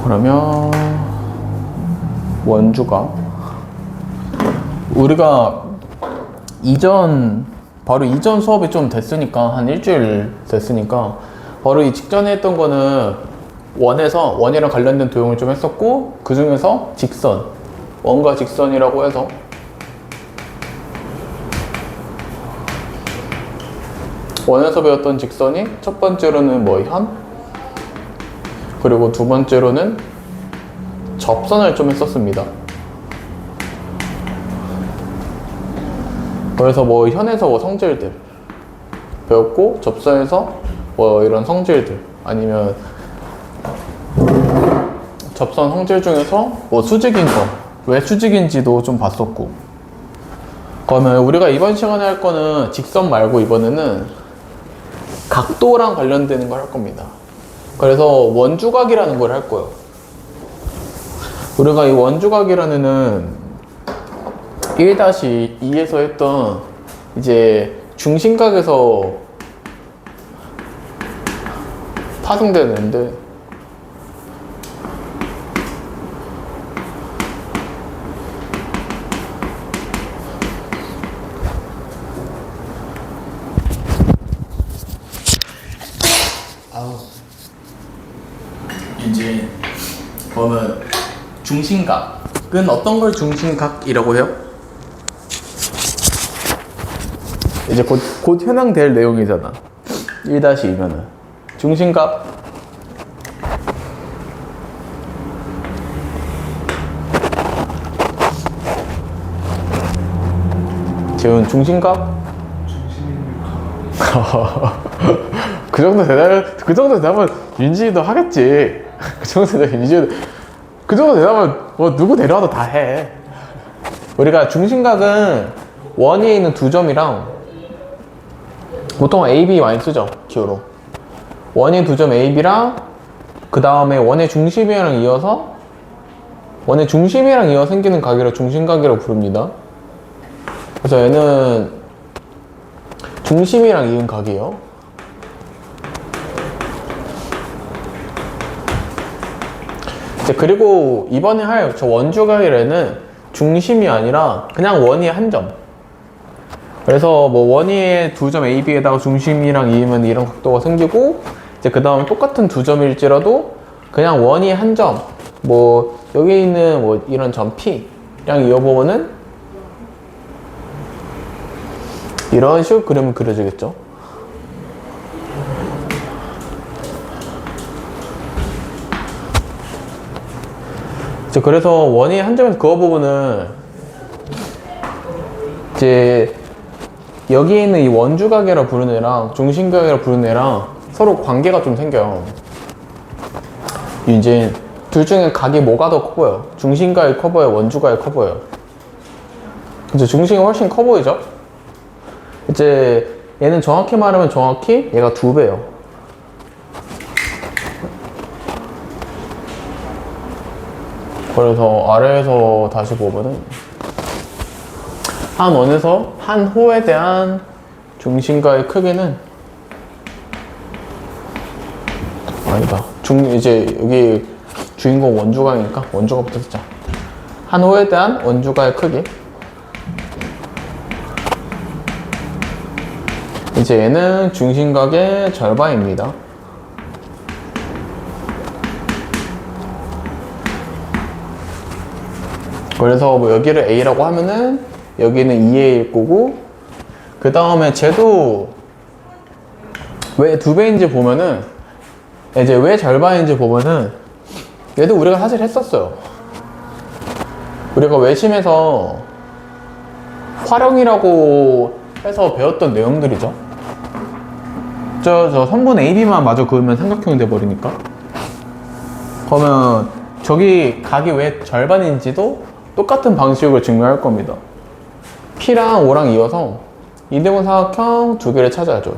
그러면 원주각 우리가 바로 이전 수업이 좀 됐으니까 한 일주일 됐으니까 바로 이 직전에 했던 거는 원이랑 관련된 도형을 좀 했었고 그 중에서 직선 원과 직선이라고 해서 원에서 배웠던 직선이 첫 번째로는 뭐 현 그리고 두 번째로는 접선을 좀 했었습니다. 그래서 뭐 현에서 뭐 성질들 배웠고 접선에서 뭐 이런 성질들 아니면 접선 성질 중에서 뭐 수직인 거 왜 수직인지도 좀 봤었고 그러면 우리가 이번 시간에 할 거는 직선 말고 이번에는 각도랑 관련되는 걸 할 겁니다. 그래서 원주각이라는 걸 할 거예요. 우리가 이 원주각이라는 1-2에서 했던 이제 중심각에서 파생되는데 이제 그러면 중심각은 어떤 걸 중심각이라고 해요? 이제 곧 현황될 내용이잖아. 1-2면은 중심각 재훈 중심각? 그 정도 대답은 윤지도 하겠지. 그 정도 대답은 뭐 누구 데려와도 다 해. 우리가 중심각은 원위에 있는 두 점이랑 보통 AB 많이 쓰죠, 기호로. 원의 두 점 AB랑 그 다음에 원의 중심이랑 이어서 생기는 각이라 중심각이라고 부릅니다. 그래서 얘는 중심이랑 이은 각이에요. 그리고 이번에 할 저 원주각이라는 중심이 아니라 그냥 원이 한 점. 그래서 뭐 원위의 두 점 AB에다가 중심이랑 이으면 이런 각도가 생기고 이제 그 다음 똑같은 두 점일지라도 그냥 원이 한 점, 뭐 여기 있는 뭐 이런 점 P랑 이어보면은 이런 식으로 그림을 그려지겠죠. 그래서 원이 한 점에서 그어보면은 이제 여기 있는 이 원주각이라 부르는 애랑 중심각이라 부르는 애랑 서로 관계가 좀 생겨요. 이제 둘 중에 각이 뭐가 더 커 보여? 중심각이 커 보여? 원주각이 커 보여? 이제 중심이 훨씬 커 보이죠? 이제 얘는 정확히 말하면 정확히 얘가 2배예요. 그래서 아래에서 다시 보면은 한 원에서 한 호에 대한 중심각의 크기는 아니다. 이제 여기 주인공 원주각이니까 원주각부터 쓰자. 한 호에 대한 원주각의 크기. 이제 얘는 중심각의 절반입니다. 그래서 뭐 여기를 A라고 하면은 여기는 2A일 거고 그 다음에 쟤도 왜 2배인지 보면은 이제 왜 절반인지 보면은 얘도 우리가 사실 했었어요. 우리가 외심에서 활용이라고 해서 배웠던 내용들이죠. 저 선분 AB만 마저 그으면 삼각형이 돼버리니까. 그러면 저기 각이 왜 절반인지도 똑같은 방식으로 증명할 겁니다. P랑 O랑 이어서 이등분 삼각형 두 개를 찾아줘요.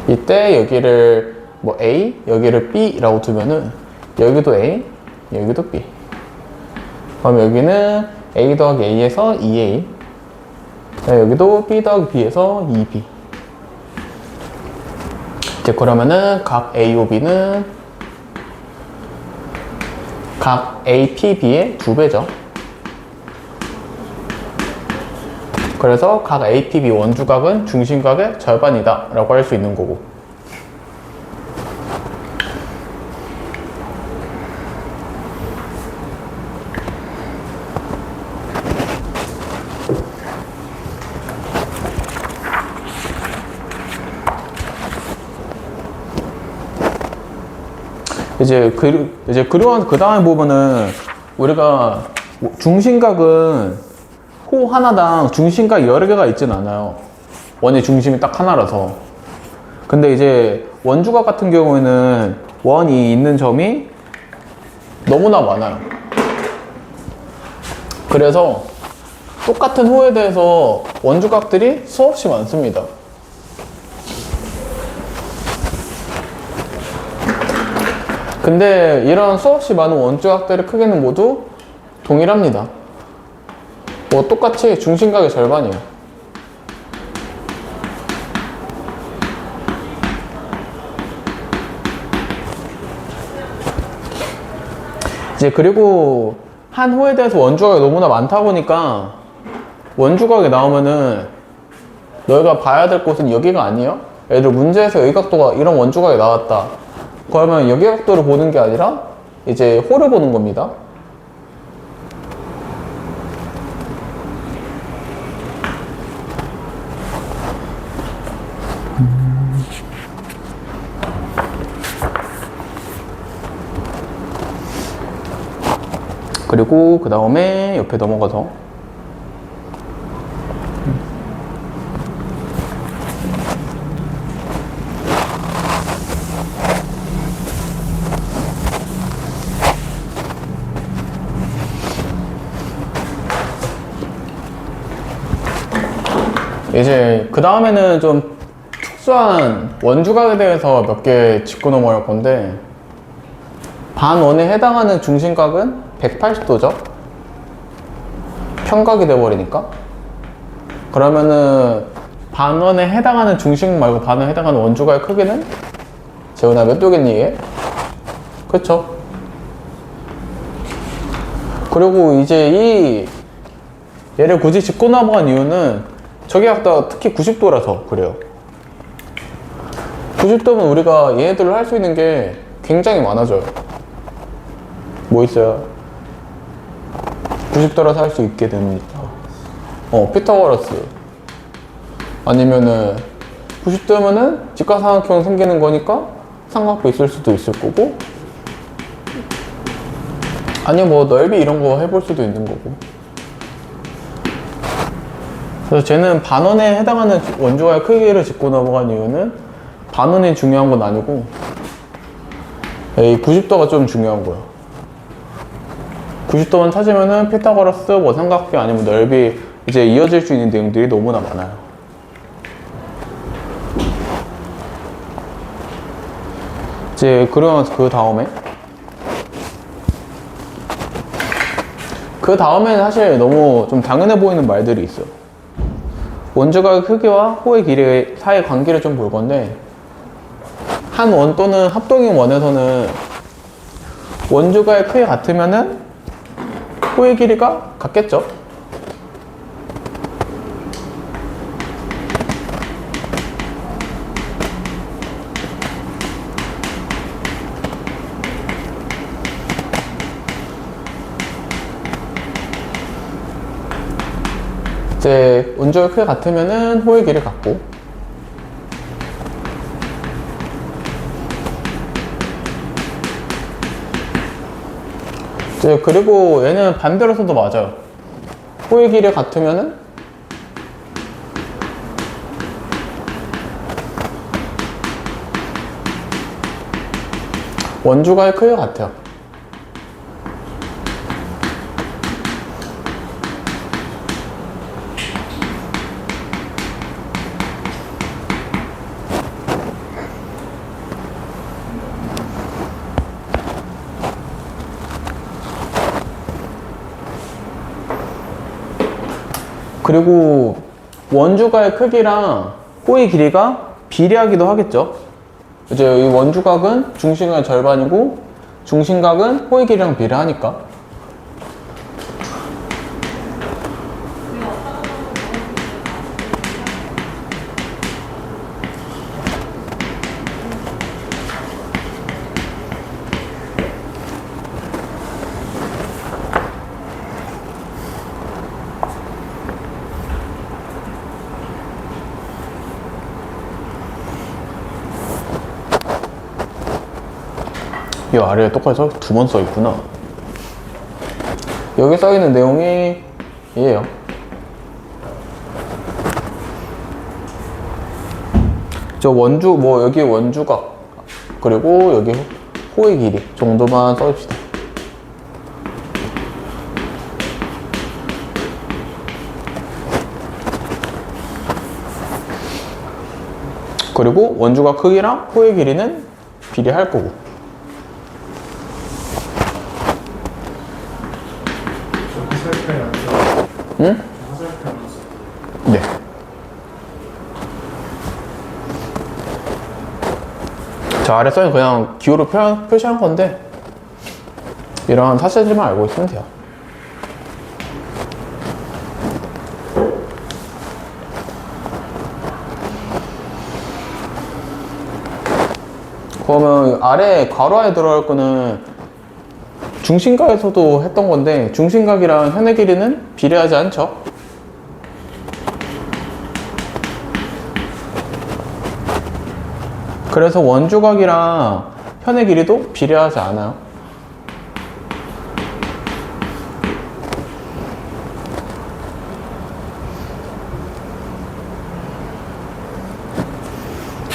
이때 여기를 뭐 A, 여기를 B라고 두면은 여기도 A, 여기도 B. 그럼 여기는 A 더하기 A에서 2A, 여기도 B 더하기 B에서 2B. 이제 그러면은 각 A, O, B는 각 APB의 2배죠. 그래서 각 APB 원주각은 중심각의 절반이다 라고 할 수 있는 거고, 그러한 그 다음에 보면은 우리가 중심각은 호 하나당 중심각 여러 개가 있진 않아요. 원의 중심이 딱 하나라서. 근데 이제 원주각 같은 경우에는 원이 있는 점이 너무나 많아요. 그래서 똑같은 호에 대해서 원주각들이 수없이 많습니다. 근데 이런 수없이 많은 원주각들의 크기는 모두 동일합니다. 뭐 똑같이 중심각의 절반이에요. 이제 그리고 한 호에 대해서 원주각이 너무나 많다 보니까 원주각이 나오면은 너희가 봐야 될 곳은 여기가 아니에요. 예를 들어 문제에서 여기각도가 이런 원주각이 나왔다. 그러면 여기각도를 보는 게 아니라 이제 호를 보는 겁니다. 그리고 그 다음에 옆에 넘어가서 이제 그 다음에는 좀 특수한 원주각에 대해서 몇 개 짚고 넘어갈 건데, 반원에 해당하는 중심각은 180도죠? 평각이 돼버리니까. 그러면은 반원에 해당하는 중심 말고 반원에 해당하는 원주각의 크기는 재훈아 몇 도겠니 이게? 그쵸? 그리고 이제 이 얘를 굳이 짚고 넘어간 이유는 저기 각도가 특히 90도라서 그래요. 90도면 우리가 얘네들을 할 수 있는 게 굉장히 많아져요. 뭐 있어요? 90도라서 할 수 있게 됩니다. 피타고라스. 아니면은 90도면은 직각삼각형 생기는 거니까 삼각도 있을 수도 있을 거고, 아니면 뭐 넓이 이런 거 해볼 수도 있는 거고. 그래서 쟤는 반원에 해당하는 원주각의 크기를 짚고 넘어간 이유는 반원이 중요한 건 아니고 이 90도가 좀 중요한 거예요. 90도만 찾으면은 피타고라스, 뭐 삼각형 아니면 넓이 이제 이어질 수 있는 내용들이 너무나 많아요. 이제 그러면 그 다음에는 사실 너무 좀 당연해 보이는 말들이 있어요. 원주각의 크기와 호의 길이 사이의 관계를 좀 볼 건데, 한 원 또는 합동인 원에서는 원주각의 크기가 같으면은 호의 길이가 같겠죠? 이제 원주각의 크기가 같으면은 호의 길이 같고, 이제 그리고 얘는 반대로서도 맞아요. 호의 길이 같으면은 원주각의 크기가 같아요. 그리고 원주각의 크기랑 호의 길이가 비례하기도 하겠죠. 이제 이 원주각은 중심각의 절반이고 중심각은 호의 길이랑 비례하니까. 이 아래에 똑같이 두 번 써있구나. 여기 써있는 내용이 얘예요. 저 원주, 뭐 여기 원주각 그리고 여기 호의 길이 정도만 써줍시다. 그리고 원주각 크기랑 호의 길이는 비례할 거고. 응? 네. 저 아래 써있는 그냥 기호로 표시한 건데 이런 사실들만 알고 있으면 돼요. 그러면 아래 괄호에 들어갈 거는 중심각에서도 했던 건데 중심각이랑 현의 길이는 비례하지 않죠. 그래서 원주각이랑 현의 길이도 비례하지 않아요.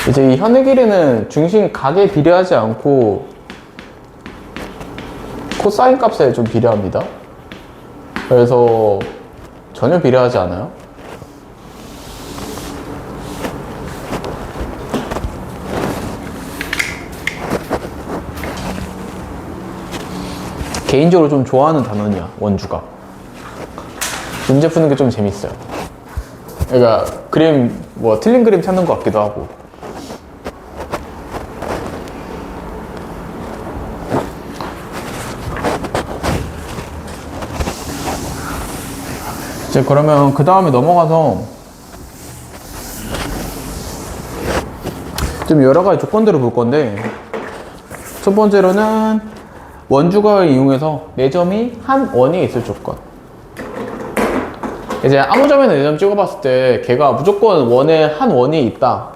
이제 이 현의 길이는 중심각에 비례하지 않고 코사인 값에 좀 비례합니다. 그래서 전혀 비례하지 않아요. 개인적으로 좀 좋아하는 단원이야, 원주각. 문제 푸는 게 좀 재밌어요. 그러니까 그림, 뭐 틀린 그림 찾는 것 같기도 하고. 이제 그러면 그 다음에 넘어가서 좀 여러 가지 조건들을 볼 건데, 첫 번째로는 원주각을 이용해서 네 점이 한 원에 있을 조건. 이제 아무 점에나 네 점 찍어봤을 때 걔가 무조건 원에 한 원이 있다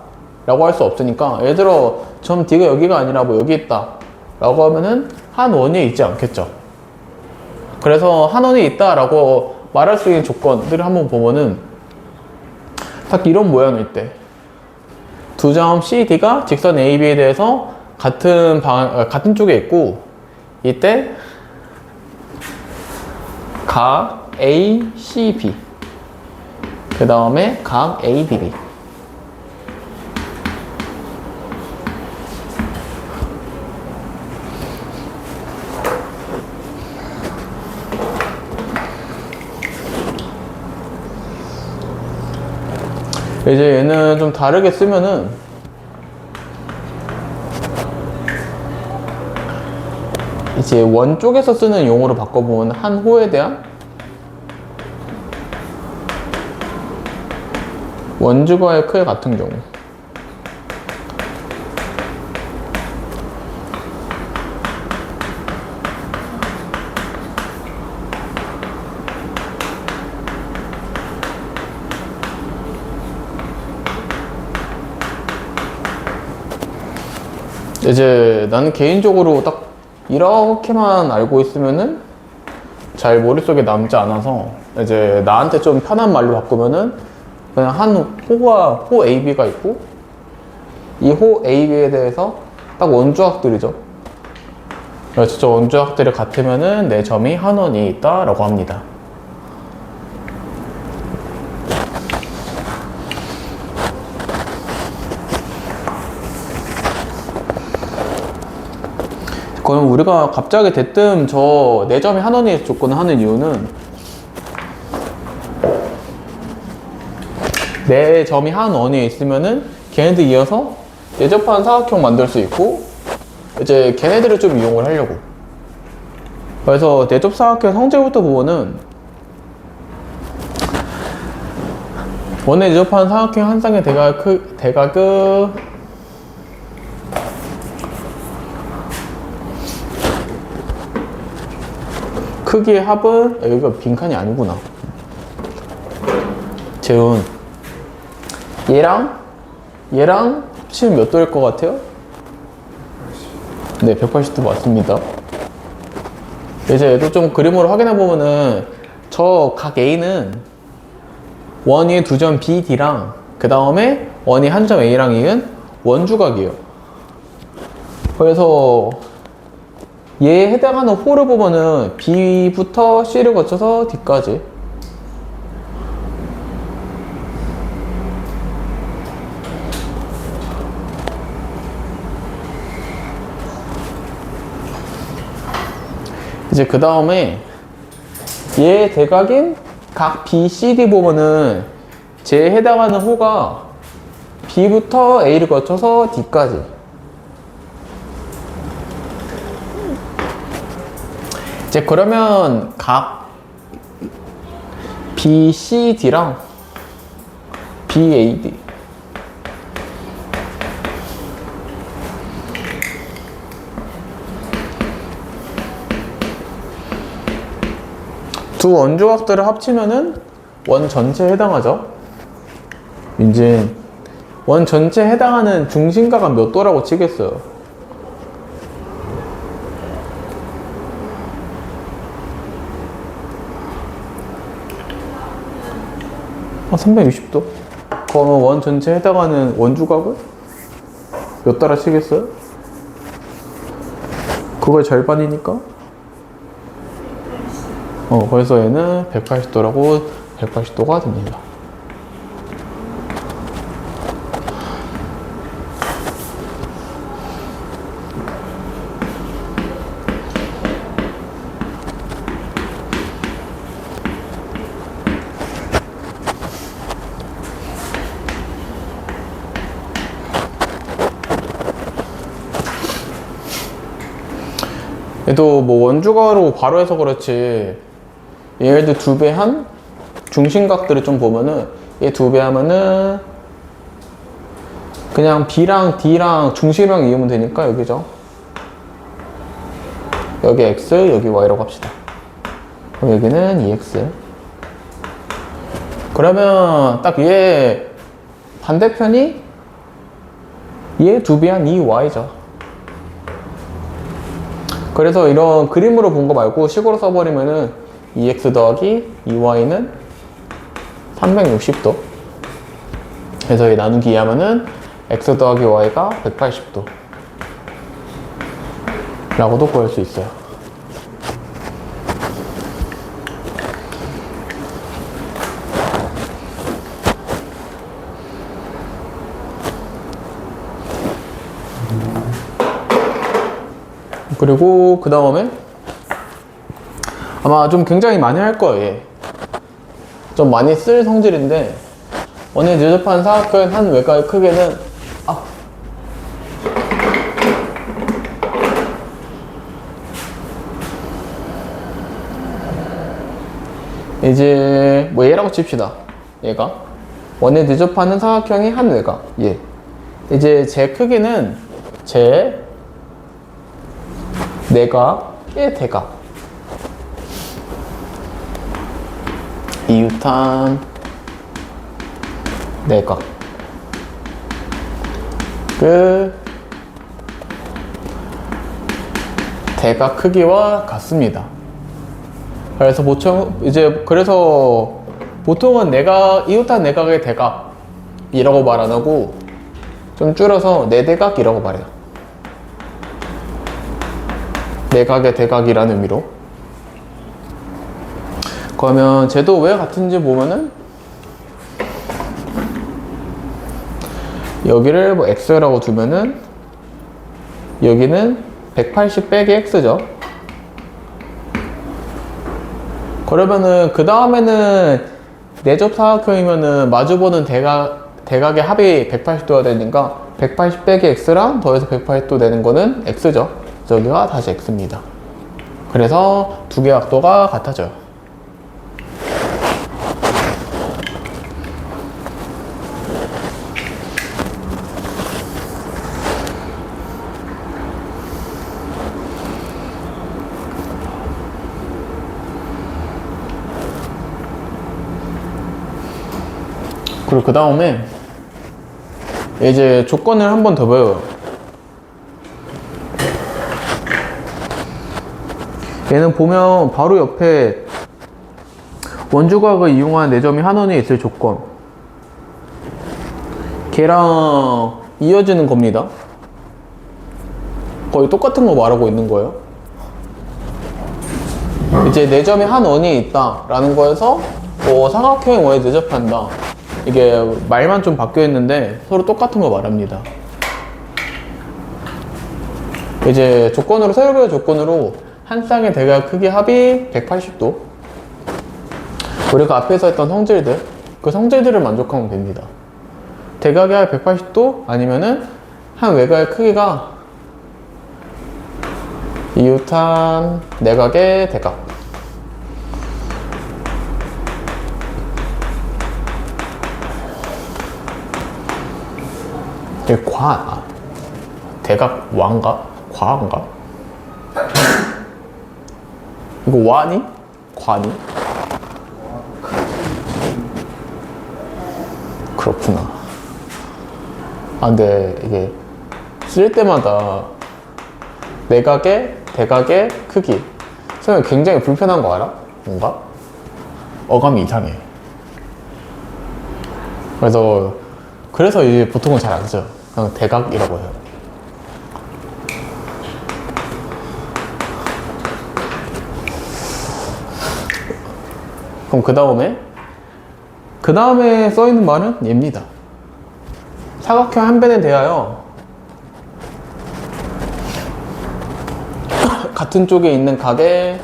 라고 할 수 없으니까, 예를 들어 점 D가 여기가 아니라 뭐 여기 있다 라고 하면은 한 원이 있지 않겠죠. 그래서 한 원이 있다 라고 말할 수 있는 조건들을 한번 보면은 딱 이런 모양일 때, 두 점 CD가 직선 AB에 대해서 같은 쪽에 있고, 이때 각 ACB, 그 다음에 각 ADB. 이제 얘는 좀 다르게 쓰면은 이제 원 쪽에서 쓰는 용어로 바꿔보면 한 호에 대한 원주각의 크기 같은 경우, 이제 나는 개인적으로 딱 이렇게만 알고 있으면은 잘 머릿속에 남지 않아서, 이제 나한테 좀 편한 말로 바꾸면은 그냥 한 호 AB가 있고, 이 호 AB에 대해서 딱 원주각들이죠. 그래서 저 원주각들이 같으면은 내 점이 한 원이 있다 라고 합니다. 그럼 우리가 갑자기 대뜸 저 네 점이 한 원의 조건을 하는 이유는, 네 점이 한 원에 있으면은 걔네들 이어서 내접한 사각형 만들 수 있고, 이제 걔네들을 좀 이용을 하려고. 그래서 내접 사각형 성질부터 보면은 원에 내접한 사각형 한 쌍의 대각의 크기의 합은 여기가 빈칸이 아니구나. 재훈, 얘랑 합치면 몇 도일 것 같아요? 네, 180도 맞습니다. 이제 얘도 좀 그림으로 확인해 보면은 저 각 A는 원위의 두 점 BD랑 그 다음에 원위 한 점 A랑 이은 원주각이에요. 그래서 얘에 해당하는 홀을 보면은 B부터 C를 거쳐서 D까지. 이제 그 다음에 얘 대각인 각 BCD 보면은 쟤에 해당하는 호가 B부터 A를 거쳐서 D까지. 이제 그러면 각 BCD랑 BAD 두 원주각들을 합치면은 원 전체에 해당하죠. 이제 원 전체에 해당하는 중심각은 몇 도라고 치겠어요? 360도? 그러면 원 전체에 해당하는 원주각은 몇 도라 치겠어요? 그거의 절반이니까? 그래서 얘는 180도라고 180도가 됩니다. 얘도 뭐 원주각으로 바로 해서 그렇지 얘들 두 배 한 중심각들을 좀 보면은 얘 두 배 하면은 그냥 B랑 D랑 중심이랑 이으면 되니까 여기죠. 여기 X, 여기 Y라고 합시다. 그럼 여기는 2X. 그러면 딱 얘 반대편이 얘 두 배 한 2Y죠. 그래서 이런 그림으로 본 거 말고 식으로 써버리면은 2x 더하기 2y는 360도. 그래서 이 나누기 2 하면은 x 더하기 y가 180도 라고도 구할 수 있어요. 그리고 그 다음에 아마 좀 굉장히 많이 할 거예요. 좀 많이 쓸 성질인데 원에 내접한 사각형 한 외곽의 크기는 이제 뭐 얘라고 칩시다. 얘가 원에 내접하는 사각형이 한 외곽. 얘 이제 제 크기는 제 내각의 대각. 이유탄 내각 그 대각 크기와 같습니다. 그래서 보통은 내각 이웃한 내각의 대각이라고 말 안 하고 좀 줄여서 내대각이라고 말해요. 내각의 대각이라는 의미로. 그러면 쟤도 왜 같은지 보면은 여기를 뭐 x라고 두면은 여기는 180 빼기 x죠. 그러면은 그 다음에는 내접 사각형이면은 마주보는 대각의 합이 180도가 되니까 180 빼기 x랑 더해서 180도 되는 거는 x죠. 여기가 다시 x입니다. 그래서 두 개의 각도가 같아져요. 그리고 그 다음에 이제 조건을 한 번 더 배워요. 얘는 보면 바로 옆에 원주각을 이용한 내점이 한 원에 있을 조건, 걔랑 이어지는 겁니다. 거의 똑같은 거 말하고 있는 거예요. 이제 내점이 한 원이 있다 라는 거에서 삼각형의 원에 내접한다, 이게 말만 좀 바뀌어 있는데 서로 똑같은 거 말합니다. 이제 조건으로, 세로별 조건으로 한 쌍의 대각 크기 합이 180도, 우리가 앞에서 했던 성질들, 그 성질들을 만족하면 됩니다. 대각의 합이 180도 아니면은 한 외곽의 크기가 이웃한 내각의 대각, 이게 대각 와인가? 과인가? 이거 와니? 과니? 그렇구나. 근데 이게 쓸 때마다 내각의 대각의 크기 쓰면 굉장히 불편한 거 알아? 뭔가? 어감이 이상해. 그래서 이제 보통은 잘 안 써요. 그냥 대각이라고 해요. 그럼 그 다음에 써있는 말은 얘입니다. 사각형 한 변에 대하여 같은 쪽에 있는 각의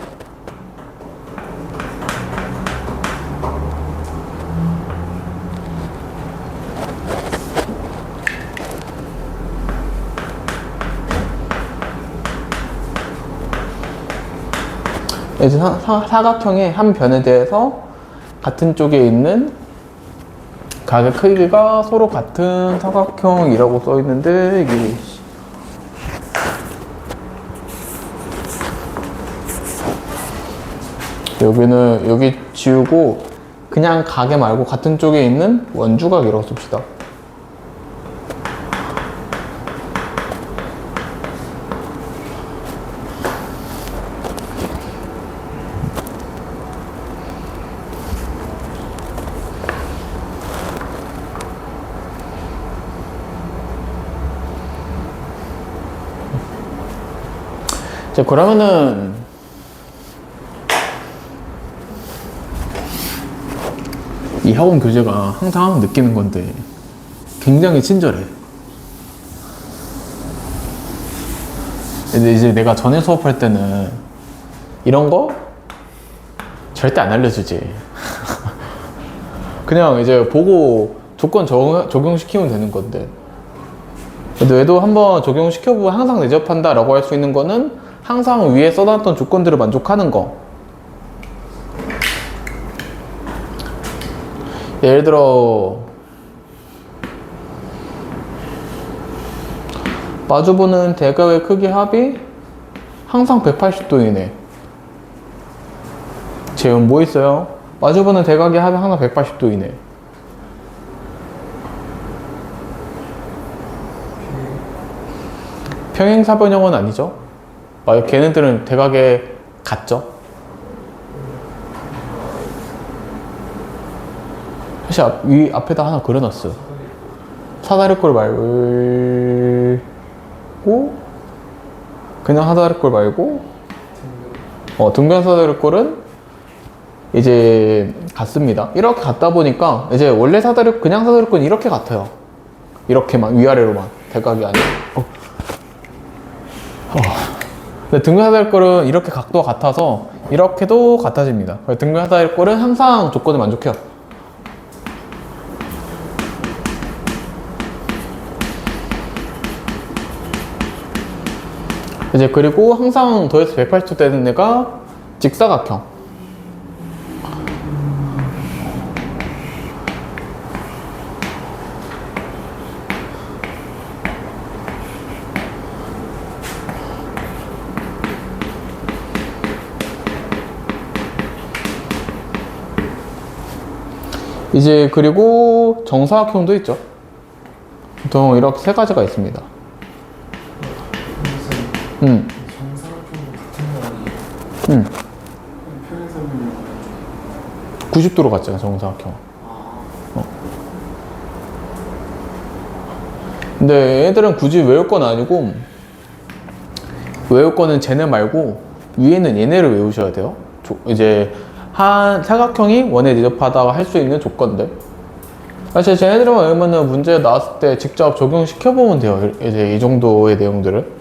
이제 사각형의 한 변에 대해서 같은 쪽에 있는 각의 크기가 서로 같은 사각형이라고 써 있는데, 이게 여기 지우고 그냥 가게 말고 같은 쪽에 있는 원주각이라고 씁시다. 자, 그러면은 이 학원 교재가 항상 느끼는 건데 굉장히 친절해. 근데 이제 내가 전에 수업할 때는 이런 거 절대 안 알려주지. 그냥 이제 보고 조건 적용시키면 되는 건데, 근데 얘도 한번 적용시켜보고 항상 내접한다 라고 할 수 있는 거는 항상 위에 써놨던 조건들을 만족하는 거. 예를 들어 마주보는 대각의 크기 합이 항상 180도 이내. 지금 뭐 있어요? 마주보는 대각의 합이 항상 180도 이내. 평행사변형은 아니죠? 걔네들은 대각에 같죠? 사실 앞에다 하나 그려놨어요. 사다리꼴 말고 그냥 사다리꼴 말고 등변 사다리꼴은 이제 같습니다. 이렇게 같다 보니까 이제 원래 그냥 사다리꼴은 이렇게 같아요. 이렇게만 위아래로만, 대각이 아니고. 근데 등변 사다리꼴은 이렇게 각도가 같아서 이렇게도 같아집니다. 등변 사다리꼴은 항상 조건을 만족해요. 이제 그리고 항상 더해서 180도 되는 애가 직사각형. 이제 그리고 정사각형도 있죠. 보통 이렇게 세 가지가 있습니다. 정사각형도 같은 거 아니에요? 편의점이면 90도로 갔잖아, 정사각형. 근데 얘들은 굳이 외울 건 아니고, 외울 거는 쟤네 말고 위에는 얘네를 외우셔야 돼요. 이제 한 사각형이 원에 내접하다가 할 수 있는 조건들. 사실 쟤네들만 외우면은 문제 나왔을 때 직접 적용시켜보면 돼요. 이제 이 정도의 내용들을.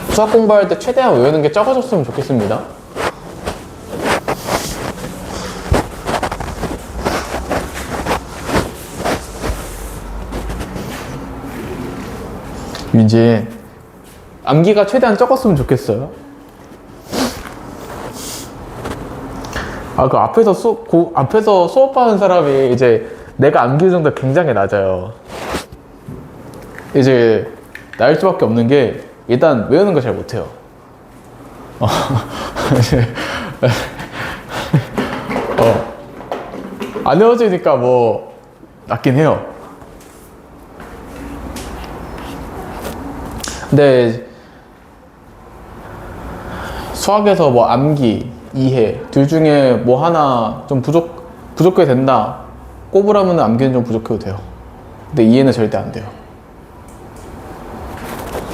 수학 공부할 때 최대한 외우는 게 적어졌으면 좋겠습니다. 윤진, 암기가 최대한 적었으면 좋겠어요. 그 앞에서 수업하는 사람이 이제 내가 암기 정도 굉장히 낮아요. 이제 나일 수밖에 없는 게 일단 외우는 거 잘 못해요. 안 외워지니까 뭐 낫긴 해요. 근데 수학에서 뭐 암기, 이해 둘 중에 뭐 하나 좀 부족해 된다 꼽으라면 암기는 좀 부족해도 돼요. 근데 이해는 절대 안 돼요.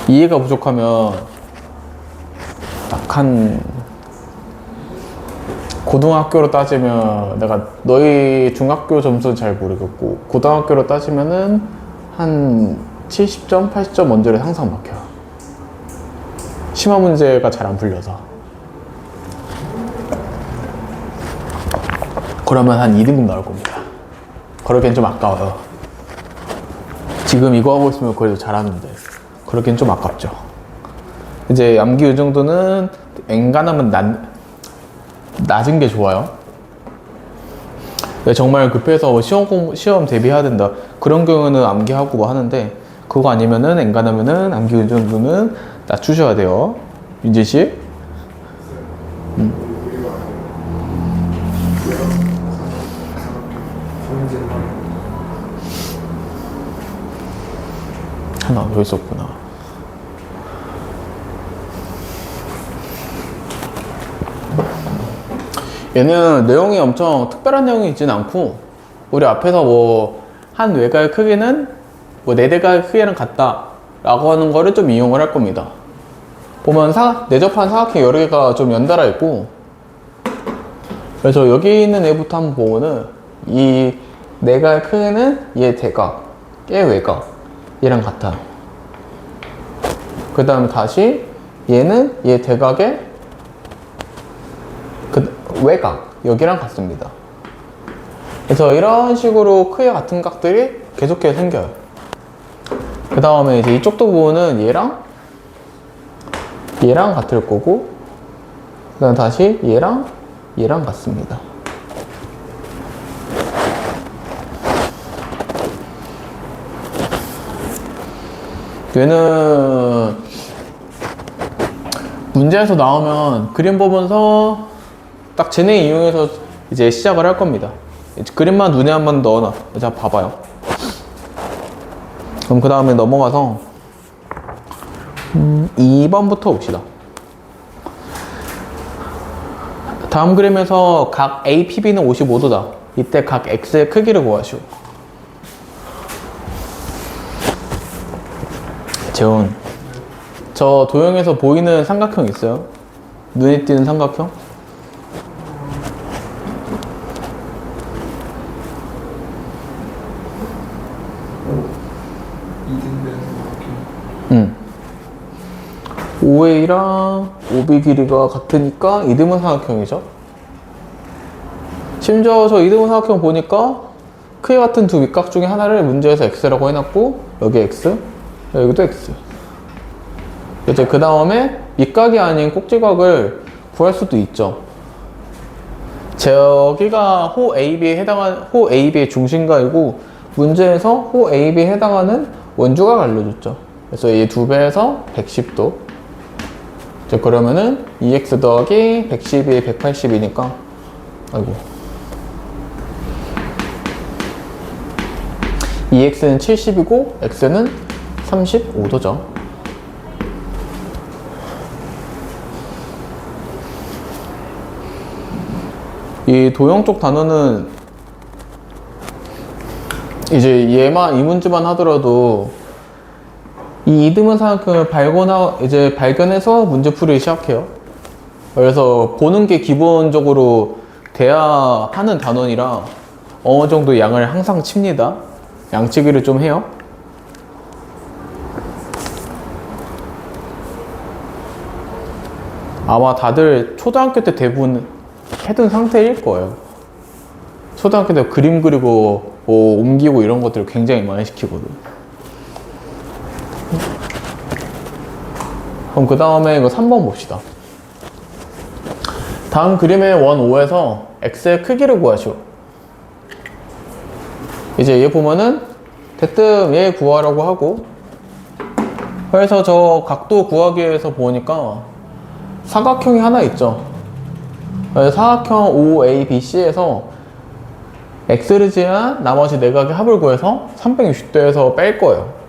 이해가 부족하면 딱 한 고등학교로 따지면 내가 너희 중학교 점수는 잘 모르겠고 고등학교로 따지면은 한 70점, 80점 원절에 항상 막혀요. 심화 문제가 잘 안 풀려서. 그러면 한 2등급 나올 겁니다. 그러기엔 좀 아까워요. 지금 이거 하고 있으면 그래도 잘하는데 그러기엔 좀 아깝죠. 이제 암기 이 정도는 엔간하면 낮은 게 좋아요. 정말 급해서 시험 대비해야 된다 그런 경우는 암기하고 뭐 하는데, 그거 아니면은 엔간하면은 암기 이 정도는 낮추셔야 돼요. 윤재씨. 하나 더 있었구나. 얘는 내용이 엄청 특별한 내용이 있진 않고, 우리 앞에서 뭐 한 외곽의 크기는 뭐 네 대각의 크기랑 같다 라고 하는 거를 좀 이용을 할 겁니다. 보면 내접한 사각형 여러 개가 좀 연달아 있고, 그래서 여기 있는 애부터 한번 보면은 이 내각의 크기는 얘 대각, 얘 외곽, 얘랑 같아요. 그 다음에 다시 얘는 얘 대각의 외곽, 여기랑 같습니다. 그래서 이런 식으로 크기가 같은 각들이 계속해서 생겨요. 그 다음에 이제 이쪽도 보면은 얘랑 같을 거고, 그 다음에 다시 얘랑 같습니다. 얘는 문제에서 나오면 그림 보면서 딱 쟤네 이용해서 이제 시작을 할 겁니다. 그림만 눈에 한번 넣어놔. 자, 봐봐요. 그럼 그 다음에 넘어가서 2번부터 봅시다. 다음 그림에서 각 APB는 55도다. 이때 각 X의 크기를 구하시오. 재훈, 저 도형에서 보이는 삼각형 있어요? 눈에 띄는 삼각형? 응. OA랑 OB 길이가 같으니까 이등분 삼각형이죠. 심지어 저 이등분 삼각형 보니까 크기 같은 두 밑각 중에 하나를 문제에서 x라고 해놨고 여기 x, 여기도 x. 이제 그 다음에 밑각이 아닌 꼭지각을 구할 수도 있죠. 저기가 호 AB에 해당하는 호 AB의 중심각이고 문제에서 호 AB에 해당하는 원주각 알려줬죠. 그래서 이 두 배에서 110도. 이제 그러면은 2x 더하기 112에 180이니까 아이고 2x는 70이고 x는 35도죠. 이 도형 쪽 단어는 이제 이 문제만 하더라도 이 이등분 삼각형을 발견해서 문제 풀이를 시작해요. 그래서 보는 게 기본적으로 돼야 하는 단원이라 어느 정도 양을 항상 칩니다. 양치기를 좀 해요. 아마 다들 초등학교 때 대부분 해둔 상태일 거예요. 초등학교 때 그림 그리고 뭐 옮기고 이런 것들을 굉장히 많이 시키거든. 그럼 그 다음에 이거 3번 봅시다. 다음 그림의 원 5에서 x의 크기를 구하시오. 이제 얘 보면은 대뜸 얘 구하라고 하고, 그래서 저 각도 구하기 위해서 보니까 사각형이 하나 있죠. 사각형 OABC에서 x를 제한 나머지 내각의 합을 구해서 360도에서 뺄 거예요.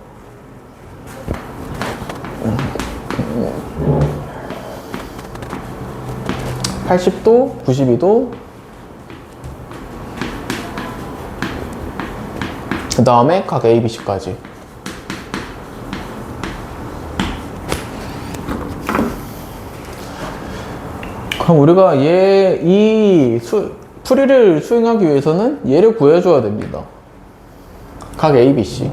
(80도) (92도) 그 다음에 각 ABC까지. 그럼 우리가 풀이를 수행하기 위해서는 얘를 구해줘야 됩니다. 각 ABC.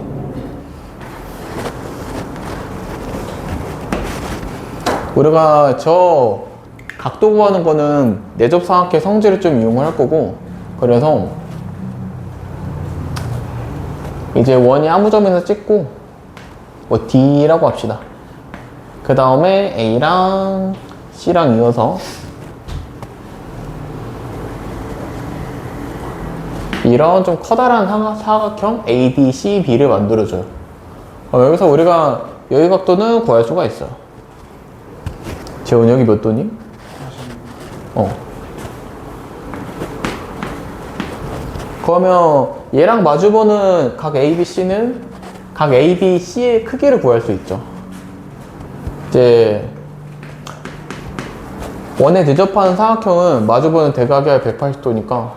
우리가 저 각도 구하는 거는 내접삼각형 성질을 좀 이용을 할 거고, 그래서 이제 원이 아무 점에서 찍고 뭐 D라고 합시다. 그 다음에 A랑 C랑 이어서 이런 좀 커다란 사각형 ADCB를 만들어줘요. 여기서 우리가 여기 각도는 구할 수가 있어요. 재훈이 여기 몇 도니? 그러면 얘랑 마주보는 각 ABC는 각 ABC의 크기를 구할 수 있죠. 이제 원에 대접하는 사각형은 마주보는 대각이 180도니까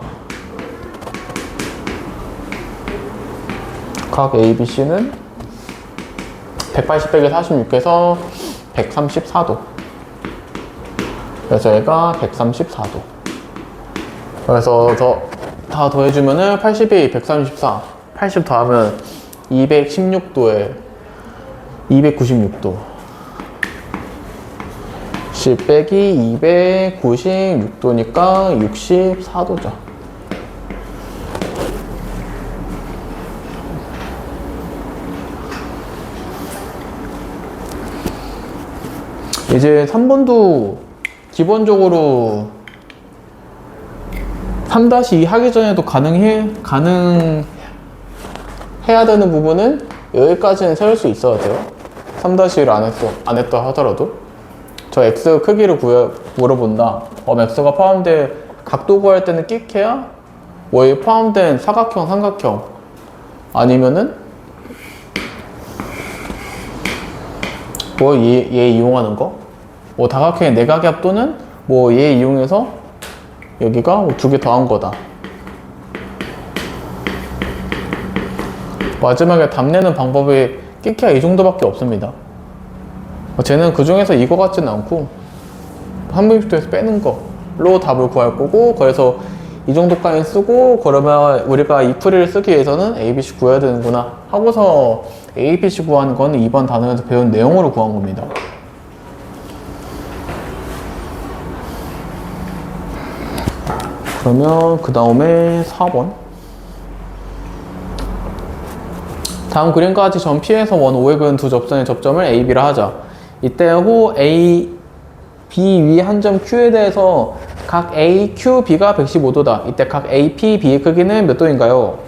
각 ABC는 180 빼기 46해서 134도. 그래서 얘가 134도. 그래서 다 더해주면은 82, 134, 80 더하면 216도에 296도. 10 빼기 296도니까 64도죠. 이제 3번도 기본적으로 3-2 하기 전에도 가능해야 되는 부분은 여기까지는 세울 수 있어야 돼요. 3-1을 안 했다 하더라도. 저 x 크기를 물어본다. x가 포함된 각도 구할 때는 끽해야 뭐에 포함된 사각형, 삼각형 아니면은 뭐 얘 이용하는 거? 뭐 다각형의 내각의 합도는 뭐 얘 이용해서 여기가 뭐 2개 더한 거다. 마지막에 답 내는 방법이 끼키야 이 정도밖에 없습니다. 쟤는 그 중에서 이거 같지는 않고 360도에서 빼는 거로 답을 구할 거고, 그래서 이 정도까지 쓰고, 그러면 우리가 이 풀이를 쓰기 위해서는 ABC 구해야 되는구나 하고서 ABC 구하는 거는 이번 단원에서 배운 내용으로 구한 겁니다. 그러면 그 다음에 4번. 다음 그림까지 점 P에서 원 OX은 두 접선의 접점을 A, B라 하자. 이때 호 A, B 위 한 점 Q에 대해서 각 A, Q, B가 115도다. 이때 각 A, P, B의 크기는 몇 도인가요?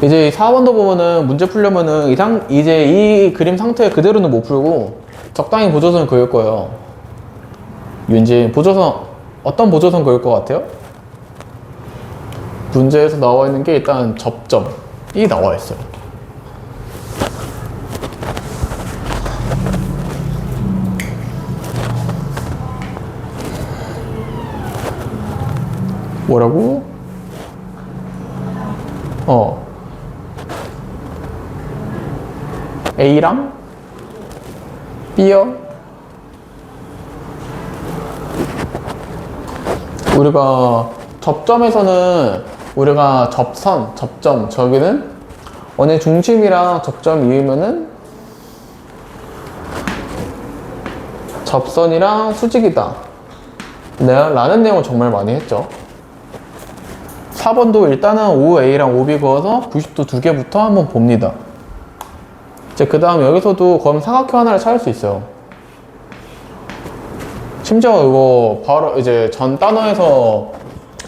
이제 4번도 보면은 문제 풀려면은 이제 이 그림 상태 그대로는 못 풀고 적당히 보조선 그을 거예요. 윤지, 보조선, 어떤 보조선 그을 것 같아요? 문제에서 나와 있는 게 일단 접점이 나와 있어요. 뭐라고? A랑 B요? 우리가 접점에서는 우리가 접점, 저기는 원의 중심이랑 접점 이으면은 접선이랑 수직이다. 라는 내용을 정말 많이 했죠. 4번도 일단은 5A랑 5B 그어서 90도 두 개부터 한번 봅니다. 이제 그 다음 여기서도 검 사각형 하나를 찾을 수 있어요. 심지어 이거 바로 이제 전 단어에서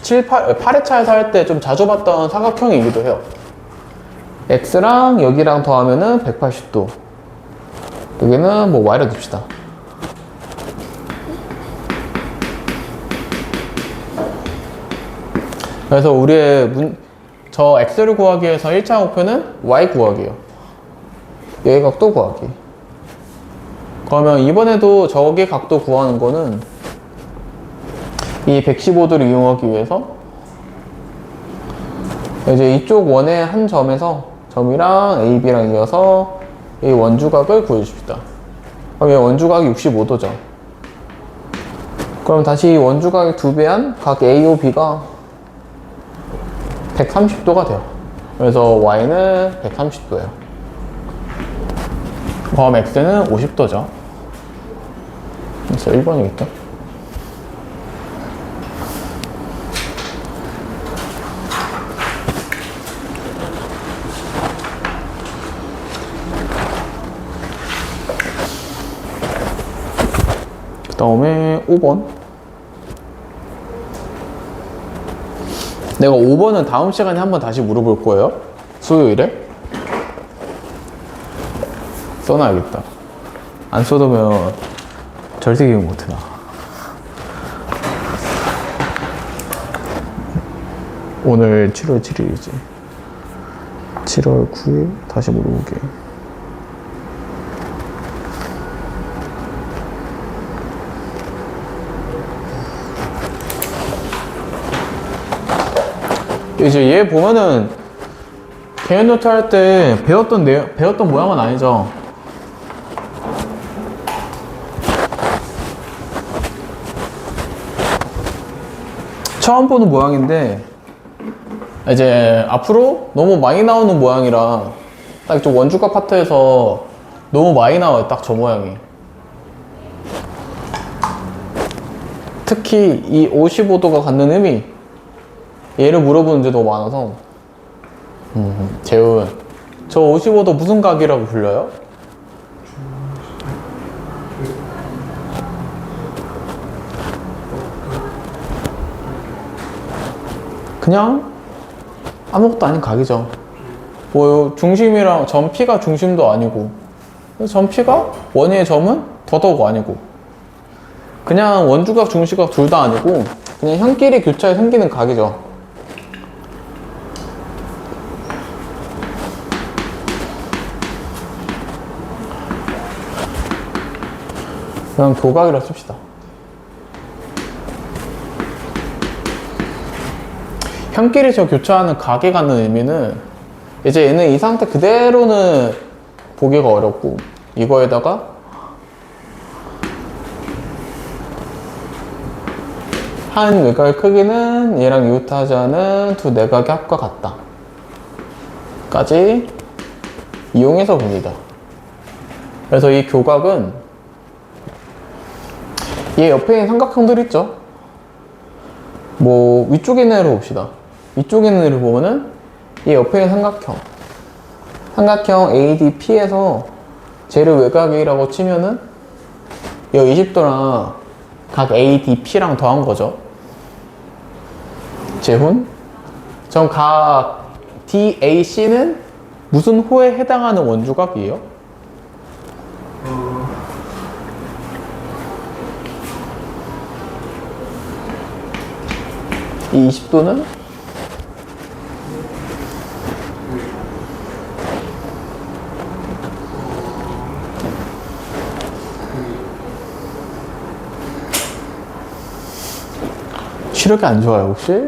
8회차에서 할 때 좀 자주 봤던 사각형이기도 해요. X랑 여기랑 더하면은 180도. 여기는 뭐 Y를 둡시다. 그래서 우리의 저 X를 구하기 위해서 1차 목표는 Y 구하기예요. 여기 각도 구하기. 그러면 이번에도 저기 각도 구하는 거는 이 115도를 이용하기 위해서 이제 이쪽 원의 한 점에서 점이랑 A, B랑 이어서 이 원주각을 구해줍시다. 그럼 이 원주각이 65도죠. 그럼 다시 이 원주각의 2배한 각 A, O, B가 130도가 돼요. 그래서 Y는 130도예요. 그럼 X는 50도죠. 그래서 1번이겠죠. 그 다음에 5번. 내가 5번은 다음 시간에 한번 다시 물어볼 거예요. 수요일에. 써놔야겠다. 안 써두면 절대 기억 못해 나. 오늘 7월 7일이지. 7월 9일 다시 물어보게. 이제 얘 보면은 개연 노트 할 때 배웠던 모양은 아니죠. 처음 보는 모양인데 이제 앞으로 너무 많이 나오는 모양이라 딱 이쪽 원주각 파트에서 너무 많이 나와요. 딱 저 모양이. 특히 이 55도가 갖는 의미, 얘를 물어보는 게 너무 많아서. 재훈, 저 55도 무슨 각이라고 불려요? 그냥 아무것도 아닌 각이죠. 뭐 중심이랑 점 P가 중심도 아니고, 점 P가 원위의 점은 더더욱 아니고, 그냥 원주각 중심각 둘 다 아니고 그냥 형끼리 교차에 생기는 각이죠. 그냥 교각이라 씁시다. 형끼리 저 교차하는 각에 갖는 의미는 이제 얘는 이 상태 그대로는 보기가 어렵고, 이거에다가 한 외곽의 크기는 얘랑 이웃하지 않은 두 내각의 합과 같다 까지 이용해서 봅니다. 그래서 이 교각은 얘 옆에 있는 삼각형들 있죠? 뭐 위쪽에 있는 애를 봅시다. 위쪽에 있는 애를 보면은 이 옆에 삼각형 ADP에서 쟤를 외곽이라고 치면은 이 20도랑 각 ADP랑 더한 거죠. 재훈. 전 각 DAC는 무슨 호에 해당하는 원주각이에요? 이 20도는 시력이 안 좋아요, 혹시?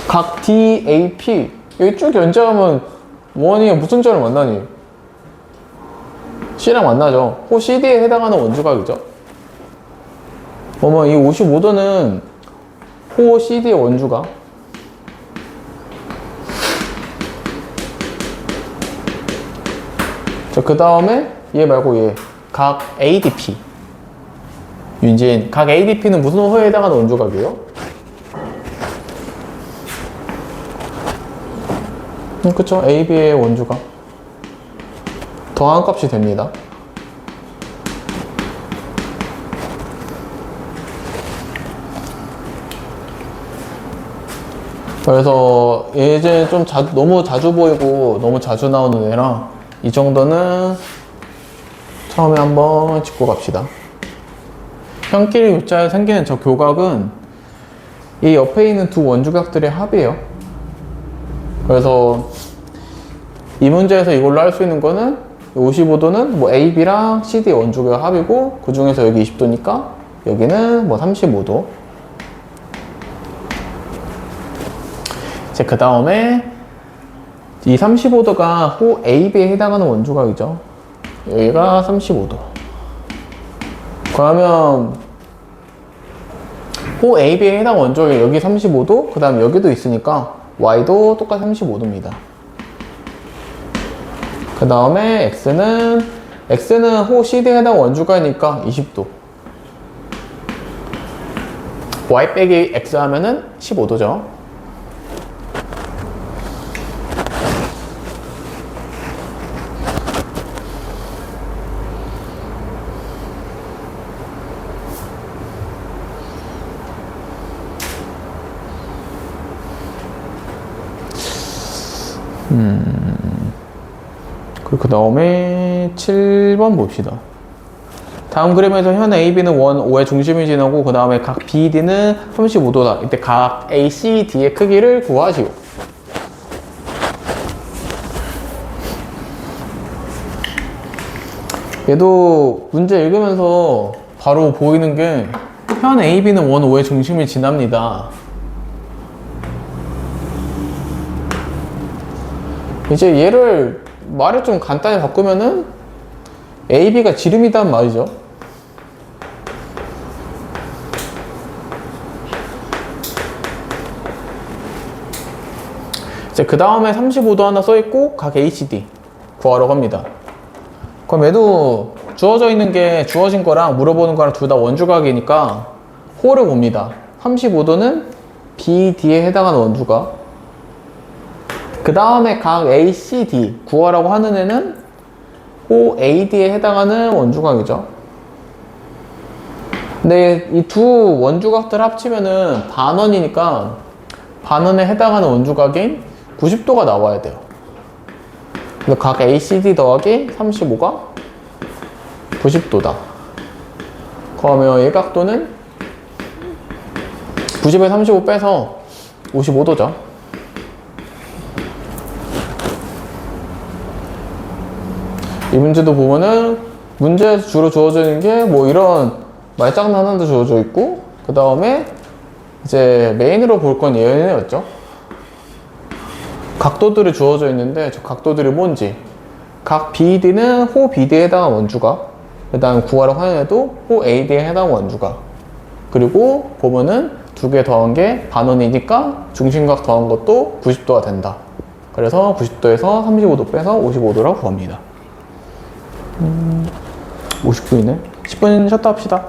각 DAP 여기 쭉 연장하면 원이 무슨 점을 만나니? C랑 만나죠. 호 CD에 해당하는 원주각이죠. 그러면 이 55도는 호 CD의 원주각. 자, 그 다음에 얘 말고 얘 각 ADP. 윤진, 각 ADP는 무슨 호에 해당하는 원주각이에요? 그쵸? AB의 원주각 더한 값이 됩니다. 그래서 예전에 좀 너무 자주 보이고 너무 자주 나오는 애랑 이 정도는 처음에 한번 짚고 갑시다. 형끼리 U자에 생기는 저 교각은 이 옆에 있는 두 원주각들의 합이에요. 그래서 이 문제에서 이걸로 할 수 있는 거는 55도는 뭐 AB랑 CD 원주각 합이고 그 중에서 여기 20도니까 여기는 뭐 35도. 이제 그 다음에 이 35도가 호 AB에 해당하는 원주각이죠. 여기가 35도. 그러면 호 AB에 해당 원주각이 여기 35도, 그 다음 여기도 있으니까 Y도 똑같이 35도입니다. 그 다음에 X는 호 CD에 해당 원주각이니까 20도. Y 빼기 X 하면은 15도죠. 그 다음에 7번 봅시다. 다음 그림에서 현 AB는 원 O의 중심을 지나고 그 다음에 각 BD는 35도다. 이때 각 ACD의 크기를 구하시오. 얘도 문제 읽으면서 바로 보이는 게 현 AB는 원 O의 중심을 지납니다. 이제 얘를 말을 좀 간단히 바꾸면은 AB가 지름이란 말이죠. 이제 그 다음에 35도 하나 써있고 각 ACD 구하려고 합니다. 그럼 얘도 주어져 있는 게 주어진 거랑 물어보는 거랑 둘 다 원주각이니까 호를 봅니다. 35도는 BD에 해당하는 원주각. 그 다음에 각 ACD 구하라고 하는 애는 호 AD에 해당하는 원주각이죠. 근데 이 두 원주각들 합치면은 반원이니까 반원에 해당하는 원주각인 90도가 나와야 돼요. 그래서 각 ACD 더하기 35가 90도다. 그러면 이 각도는 90에 35 빼서 55도죠. 이 문제도 보면은 문제에서 주로 주어져 있는 게 뭐 이런 말장난 하나도 주어져 있고 그 다음에 이제 메인으로 볼 건 얘네였죠. 각도들이 주어져 있는데 저 각도들이 뭔지 각 BD는 호 BD에 해당한 원주각, 그 다음 구하라고 하는 애도 호 AD에 해당한 원주각, 그리고 보면은 두 개 더한 게 반원이니까 중심각 더한 것도 90도가 된다. 그래서 90도에서 35도 빼서 55도라고 구합니다. 50분이네. 10분 쉬었다 합시다.